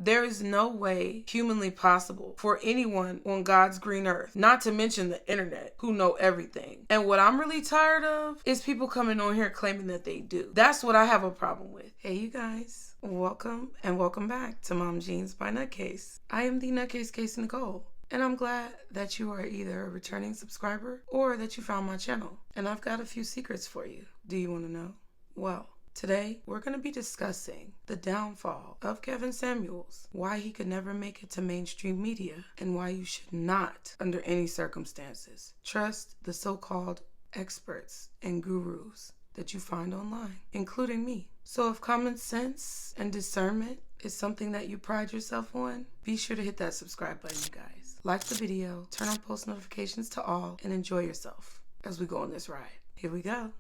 There is no way humanly possible for anyone on God's green earth, not to mention the internet, who know everything. And what I'm really tired of is people coming on here claiming that they do. That's what I have a problem with. Hey, you guys. Welcome and welcome back to Mom Jeans by NUTCASE. I am the NUTCASE Case Nicole, and I'm glad that you are either a returning subscriber or that you found my channel. And I've got a few secrets for you. Do you want to know? Well, today we're going to be discussing the downfall of Kevin Samuels, why he could never make it to mainstream media, and why you should not, under any circumstances, trust the so-called experts and gurus that you find online, including me. So if common sense and discernment is something that you pride yourself on, be sure to hit that subscribe button, you guys. Like the video, turn on post notifications to all, and enjoy yourself as we go on this ride. Here we go.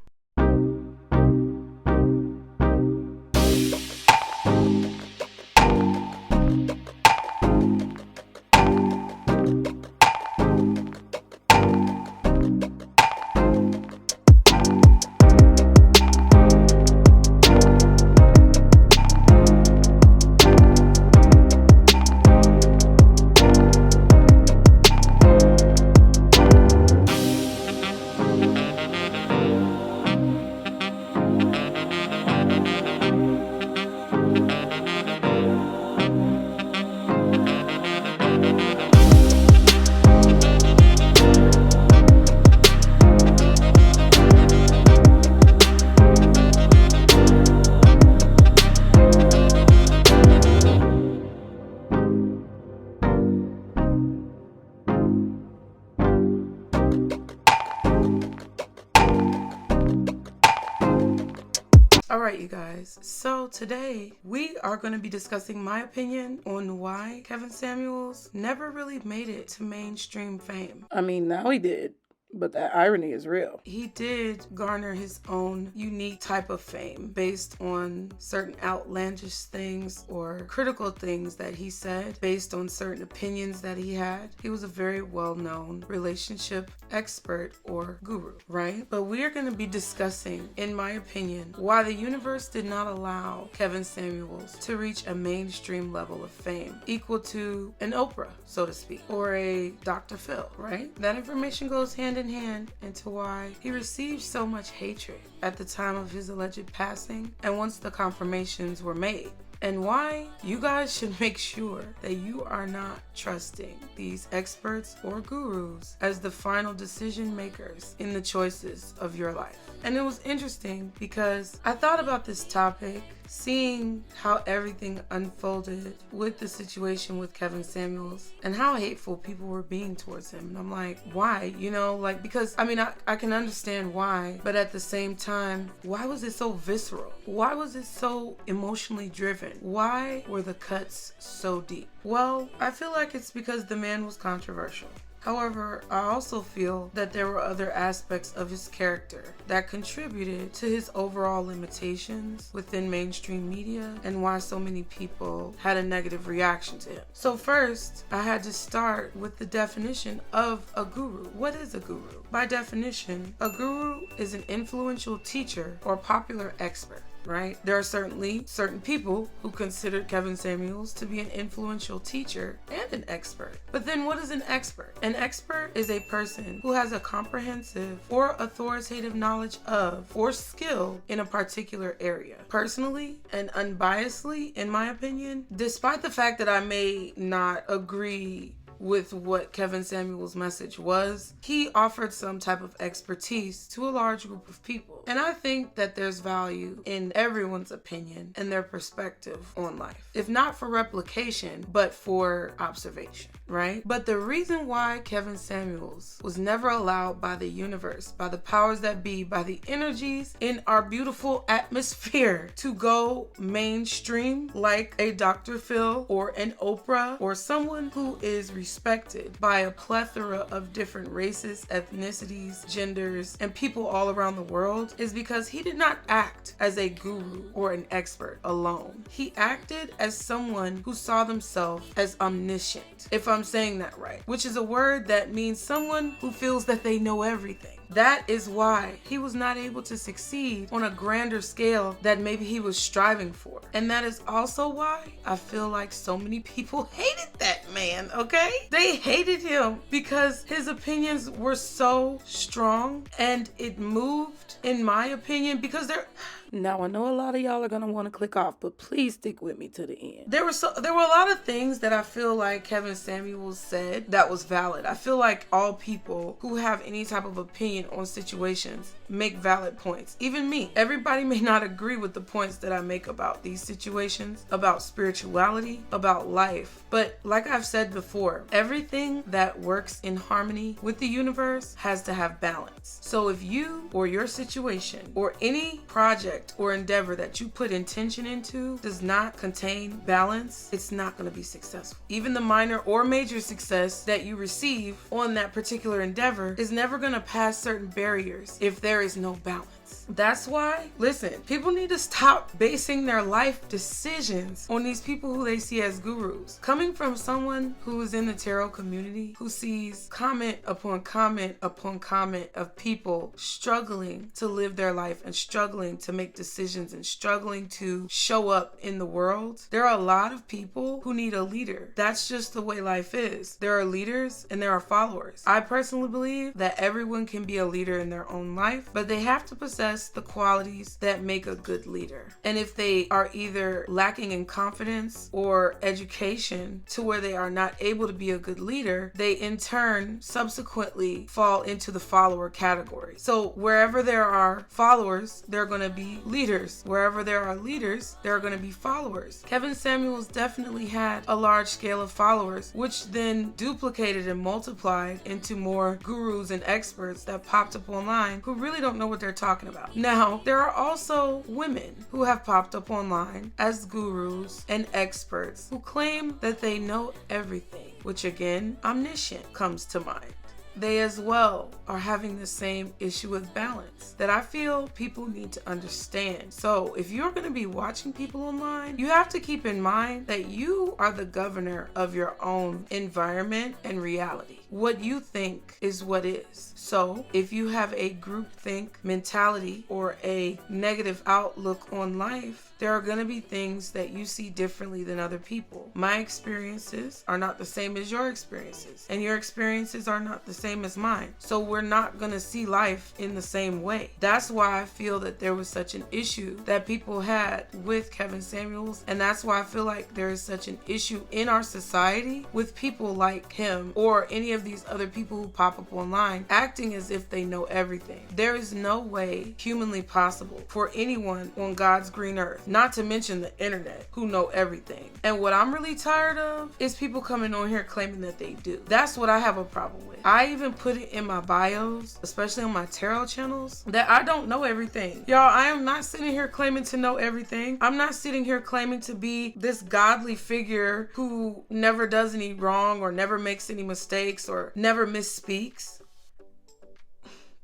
Alright, you guys, so today we are going to be discussing my opinion on why Kevin Samuels never really made it to mainstream fame. I mean, now he did, but that irony is real. He did garner his own unique type of fame based on certain outlandish things or critical things that he said based on certain opinions that he had. He was a very well-known relationship expert or guru, right? But we are going to be discussing, in my opinion, why the universe did not allow Kevin Samuels to reach a mainstream level of fame equal to an Oprah, so to speak, or a Dr. Phil, right? That information goes hand in hand into why he received so much hatred at the time of his alleged passing and once the confirmations were made. And why you guys should make sure that you are not trusting these experts or gurus as the final decision makers in the choices of your life. And it was interesting because I thought about this topic, seeing how everything unfolded with the situation with Kevin Samuels and how hateful people were being towards him. And I'm like, why? You know, like, because I mean, I can understand why, but at the same time, why was it so visceral? Why was it so emotionally driven? Why were the cuts so deep? Well, I feel like it's because the man was controversial. However, I also feel that there were other aspects of his character that contributed to his overall limitations within mainstream media and why so many people had a negative reaction to him. So first, I had to start with the definition of a guru. What is a guru? By definition, a guru is an influential teacher or popular expert. Right? There are certainly certain people who considered Kevin Samuels to be an influential teacher and an expert. But then what is an expert? An expert is a person who has a comprehensive or authoritative knowledge of or skill in a particular area. Personally and unbiasedly, in my opinion, despite the fact that I may not agree with what Kevin Samuels' message was, he offered some type of expertise to a large group of people. And I think that there's value in everyone's opinion and their perspective on life. If not for replication, but for observation, right? But the reason why Kevin Samuels was never allowed by the universe, by the powers that be, by the energies in our beautiful atmosphere to go mainstream like a Dr. Phil or an Oprah or someone who is respected by a plethora of different races, ethnicities, genders, and people all around the world, is because he did not act as a guru or an expert alone. He acted as someone who saw themselves as omniscient, if I'm saying that right, which is a word that means someone who feels that they know everything. That is why he was not able to succeed on a grander scale that maybe he was striving for. And that is also why I feel like so many people hated that man, okay? They hated him because his opinions were so strong, and it moved, in my opinion, because they're... Now, I know a lot of y'all are going to want to click off, but please stick with me to the end. There were a lot of things that I feel like Kevin Samuels said that was valid. I feel like all people who have any type of opinion on situations make valid points. Even me. Everybody may not agree with the points that I make about these situations, about spirituality, about life. But like I've said before, everything that works in harmony with the universe has to have balance. So if you or your situation or any project or endeavor that you put intention into does not contain balance, it's not going to be successful. Even the minor or major success that you receive on that particular endeavor is never going to pass certain barriers if there is no balance. That's why, listen, people need to stop basing their life decisions on these people who they see as gurus. Coming from someone who is in the tarot community, who sees comment upon comment upon comment of people struggling to live their life and struggling to make decisions and struggling to show up in the world, there are a lot of people who need a leader. That's just the way life is. There are leaders and there are followers. I personally believe that everyone can be a leader in their own life, but they have to possess the qualities that make a good leader. And if they are either lacking in confidence or education to where they are not able to be a good leader, they in turn subsequently fall into the follower category. So wherever there are followers, there are going to be leaders. Wherever there are leaders, there are going to be followers. Kevin Samuels definitely had a large scale of followers, which then duplicated and multiplied into more gurus and experts that popped up online who really don't know what they're talking about. Now, there are also women who have popped up online as gurus and experts who claim that they know everything, which again, omniscient comes to mind. They as well are having the same issue with balance that I feel people need to understand. So if you're going to be watching people online, you have to keep in mind that you are the governor of your own environment and reality. What you think is what is. So if you have a groupthink mentality or a negative outlook on life, there are going to be things that you see differently than other people. My experiences are not the same as your experiences, and your experiences are not the same as mine. So we're not going to see life in the same way. That's why I feel that there was such an issue that people had with Kevin Samuels, and that's why I feel like there is such an issue in our society with people like him or any of these other people who pop up online acting as if they know everything. There is no way humanly possible for anyone on God's green earth, not to mention the internet, who know everything. And what I'm really tired of is people coming on here claiming that they do. That's what I have a problem with. I even put it in my bios, especially on my tarot channels, that I don't know everything. Y'all, I am not sitting here claiming to know everything. I'm not sitting here claiming to be this godly figure who never does any wrong or never makes any mistakes or never misspeaks.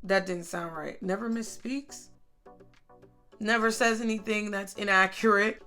That didn't sound right. Never misspeaks? Never says anything that's inaccurate.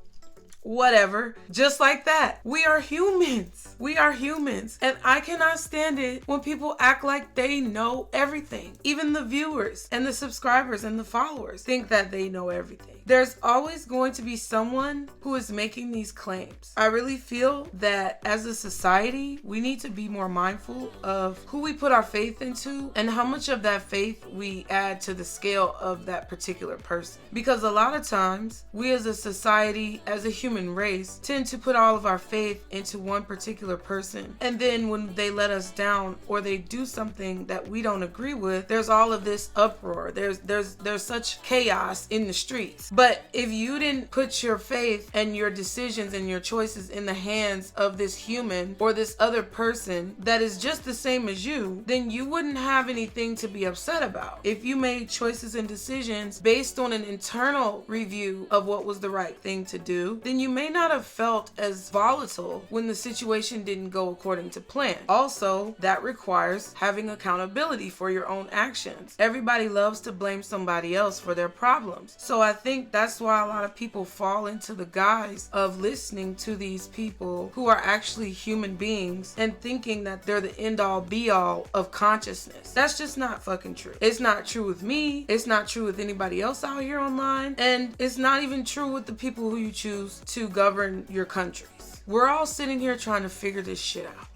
Whatever. Just like that. We are humans. We are humans. And I cannot stand it when people act like they know everything. Even the viewers and the subscribers and the followers think that they know everything. There's always going to be someone who is making these claims. I really feel that as a society, we need to be more mindful of who we put our faith into and how much of that faith we add to the scale of that particular person. Because a lot of times, we as a society, as a human race, tend to put all of our faith into one particular person. And then when they let us down or they do something that we don't agree with, there's all of this uproar. There's such chaos in the streets. But if you didn't put your faith and your decisions and your choices in the hands of this human or this other person that is just the same as you, then you wouldn't have anything to be upset about. If you made choices and decisions based on an internal review of what was the right thing to do, then you may not have felt as volatile when the situation didn't go according to plan. Also, that requires having accountability for your own actions. Everybody loves to blame somebody else for their problems. So I think that's why a lot of people fall into the guise of listening to these people who are actually human beings and thinking that they're the end all be all of consciousness. That's just not fucking true. It's not true with me. It's not true with anybody else out here online. And it's not even true with the people who you choose to govern your countries. We're all sitting here trying to figure this shit out.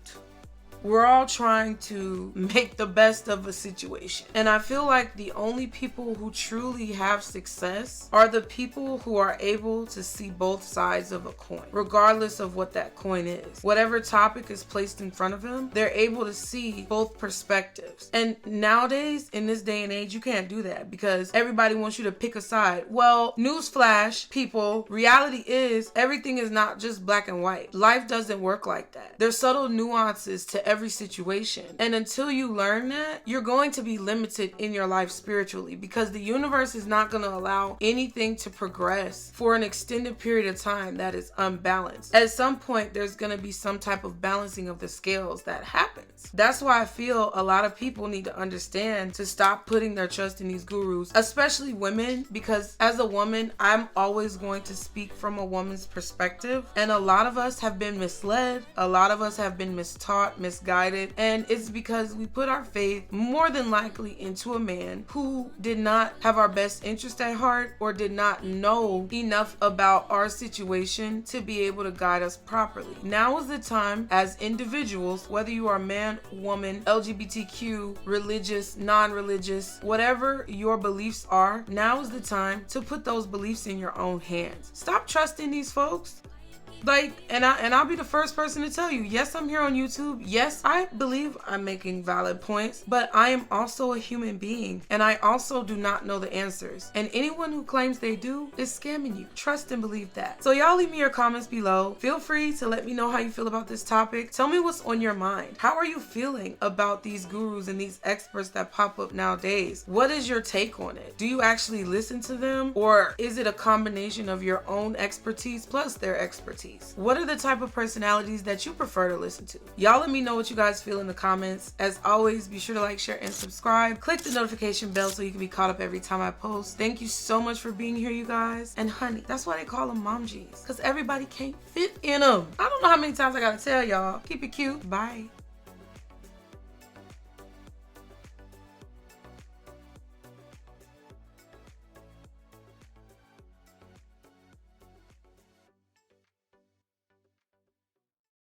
We're all trying to make the best of a situation. And I feel like the only people who truly have success are the people who are able to see both sides of a coin, regardless of what that coin is. Whatever topic is placed in front of them, they're able to see both perspectives. And nowadays, in this day and age, you can't do that because everybody wants you to pick a side. Well, newsflash, people, reality is everything is not just black and white. Life doesn't work like that. There's subtle nuances to every situation. And until you learn that, you're going to be limited in your life spiritually because the universe is not going to allow anything to progress for an extended period of time that is unbalanced. At some point, there's going to be some type of balancing of the scales that happens. That's why I feel a lot of people need to understand to stop putting their trust in these gurus, especially women, because as a woman, I'm always going to speak from a woman's perspective. And a lot of us have been misled. A lot of us have been mistaught, misguided, and it's because we put our faith more than likely into a man who did not have our best interest at heart or did not know enough about our situation to be able to guide us properly. Now is the time as individuals, whether you are man, woman, LGBTQ, religious, non-religious, whatever your beliefs are, now is the time to put those beliefs in your own hands. Stop trusting these folks. And I'll be the first person to tell you, yes, I'm here on YouTube. Yes, I believe I'm making valid points, but I am also a human being and I also do not know the answers. And anyone who claims they do is scamming you. Trust and believe that. So y'all leave me your comments below. Feel free to let me know how you feel about this topic. Tell me what's on your mind. How are you feeling about these gurus and these experts that pop up nowadays? What is your take on it? Do you actually listen to them, or is it a combination of your own expertise plus their expertise? What are the type of personalities that you prefer to listen to? Y'all let me know what you guys feel in the comments. As always, be sure to like, share, and subscribe. Click the notification bell so you can be caught up every time I post. Thank you so much for being here, you guys. And honey, that's why they call them mom jeans, because everybody can't fit in them. I don't know how many times I gotta tell y'all. Keep it cute. Bye.